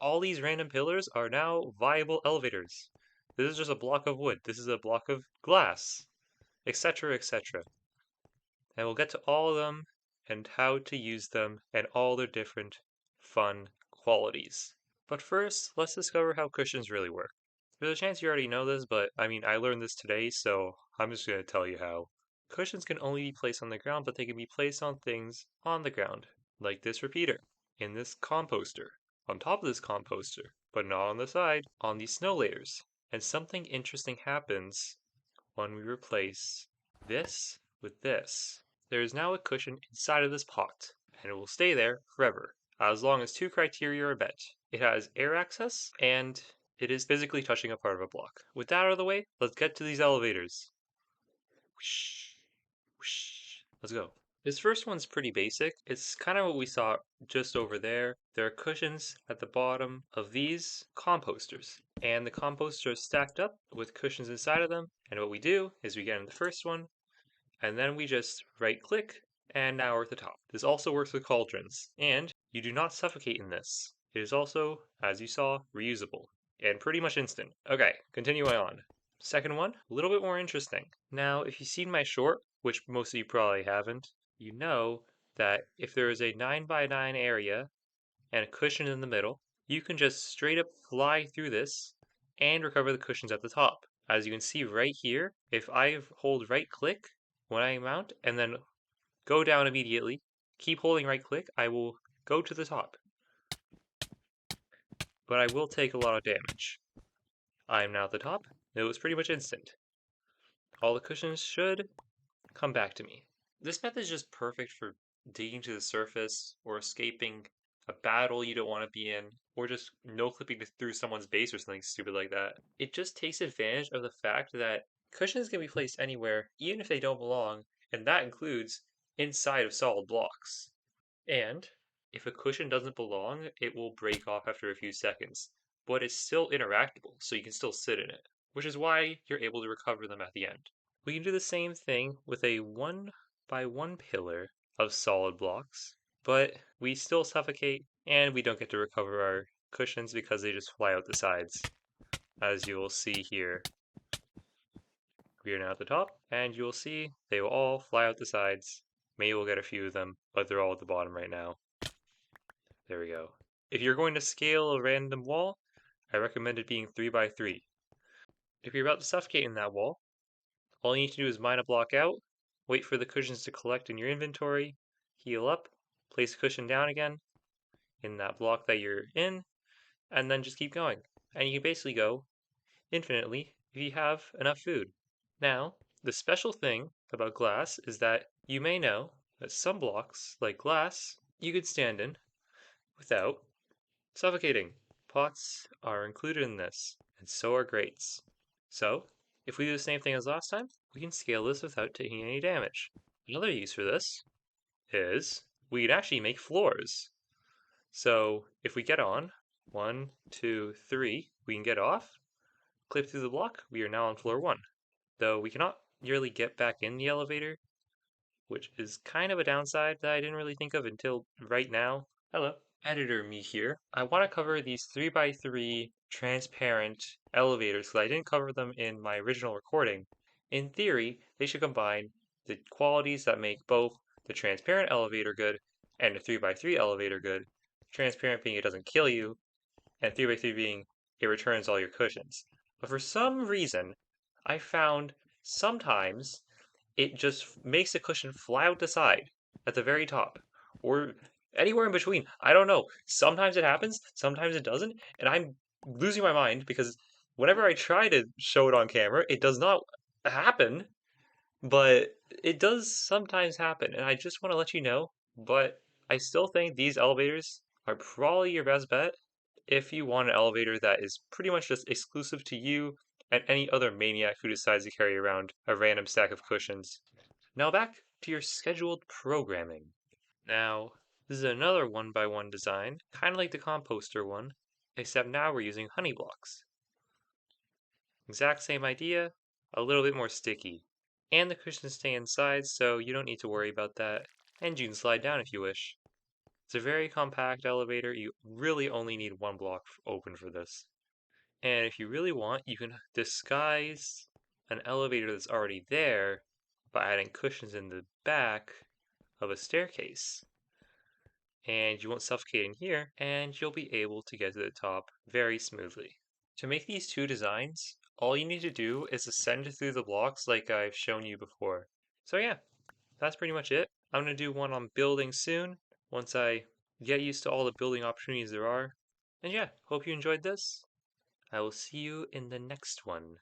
all these random pillars are now viable elevators. This is just a block of wood. This is a block of glass, etc., etc. And we'll get to all of them and how to use them and all their different fun qualities. But first, let's discover how cushions really work. There's a chance you already know this, but I learned this today, so I'm just going to tell you how. Cushions can only be placed on the ground, but they can be placed on things on the ground, like this repeater, in this composter, on top of this composter, but not on the side, on these snow layers. And something interesting happens when we replace this with this. There is now a cushion inside of this pot, and it will stay there forever, as long as two criteria are met. It has air access, and it is physically touching a part of a block. With that out of the way, let's get to these elevators. Whoosh, whoosh. Let's go. This first one's pretty basic. It's kind of what we saw just over there. There are cushions at the bottom of these composters, and the composters are stacked up with cushions inside of them. And what we do is we get in the first one, and then we just right click, and now we're at the top. This also works with cauldrons, and you do not suffocate in this. It is also, as you saw, reusable, and pretty much instant. Okay, continuing on. Second one, a little bit more interesting. Now, if you've seen my short, which most of you probably haven't, you know that if there is a 9x9 area and a cushion in the middle, you can just straight up fly through this and recover the cushions at the top. As you can see right here, if I hold right click when I mount and then go down immediately, keep holding right click, I will go to the top. But I will take a lot of damage. I am now at the top. It was pretty much instant. All the cushions should come back to me. This method is just perfect for digging to the surface or escaping a battle you don't want to be in, or just no clipping through someone's base or something stupid like that. It just takes advantage of the fact that cushions can be placed anywhere, even if they don't belong, and that includes inside of solid blocks. And if a cushion doesn't belong, it will break off after a few seconds, but it's still interactable, so you can still sit in it, which is why you're able to recover them at the end. We can do the same thing with a 1x1 pillar of solid blocks, but we still suffocate and we don't get to recover our cushions because they just fly out the sides. As you will see here, we are now at the top, and you will see they will all fly out the sides. Maybe we'll get a few of them, but they're all at the bottom right now. There we go. If you're going to scale a random wall, I recommend it being 3x3. If you're about to suffocate in that wall, all you need to do is mine a block out, wait for the cushions to collect in your inventory, heal up, place a cushion down again in that block that you're in, and then just keep going. And you can basically go infinitely if you have enough food. Now, the special thing about glass is that you may know that some blocks, like glass, you could stand in without suffocating. Pots are included in this, and so are grates. So, if we do the same thing as last time, we can scale this without taking any damage. Another use for this is we can actually make floors. So, if we get on, 1, 2, 3, we can get off, clip through the block, we are now on floor 1. Though we cannot really get back in the elevator, which is kind of a downside that I didn't really think of until right now. Hello. Editor me here. I want to cover these 3x3 transparent elevators because I didn't cover them in my original recording. In theory, they should combine the qualities that make both the transparent elevator good and the 3x3 elevator good. Transparent being it doesn't kill you, and 3x3 being it returns all your cushions. But for some reason, I found sometimes it just makes the cushion fly out the side at the very top, or anywhere in between. I don't know. Sometimes it happens, sometimes it doesn't, and I'm losing my mind because whenever I try to show it on camera, it does not happen, but it does sometimes happen, and I just want to let you know. But I still think these elevators are probably your best bet if you want an elevator that is pretty much just exclusive to you and any other maniac who decides to carry around a random stack of cushions. Now back to your scheduled programming. Now, this is another 1x1 design, kind of like the composter one, except now we're using honey blocks. Exact same idea, a little bit more sticky. And the cushions stay inside, so you don't need to worry about that, and you can slide down if you wish. It's a very compact elevator. You really only need one block open for this. And if you really want, you can disguise an elevator that's already there by adding cushions in the back of a staircase. And you won't suffocate in here, and you'll be able to get to the top very smoothly. To make these two designs, all you need to do is ascend through the blocks like I've shown you before. So yeah, that's pretty much it. I'm going to do one on building soon, once I get used to all the building opportunities there are. And yeah, hope you enjoyed this. I will see you in the next one.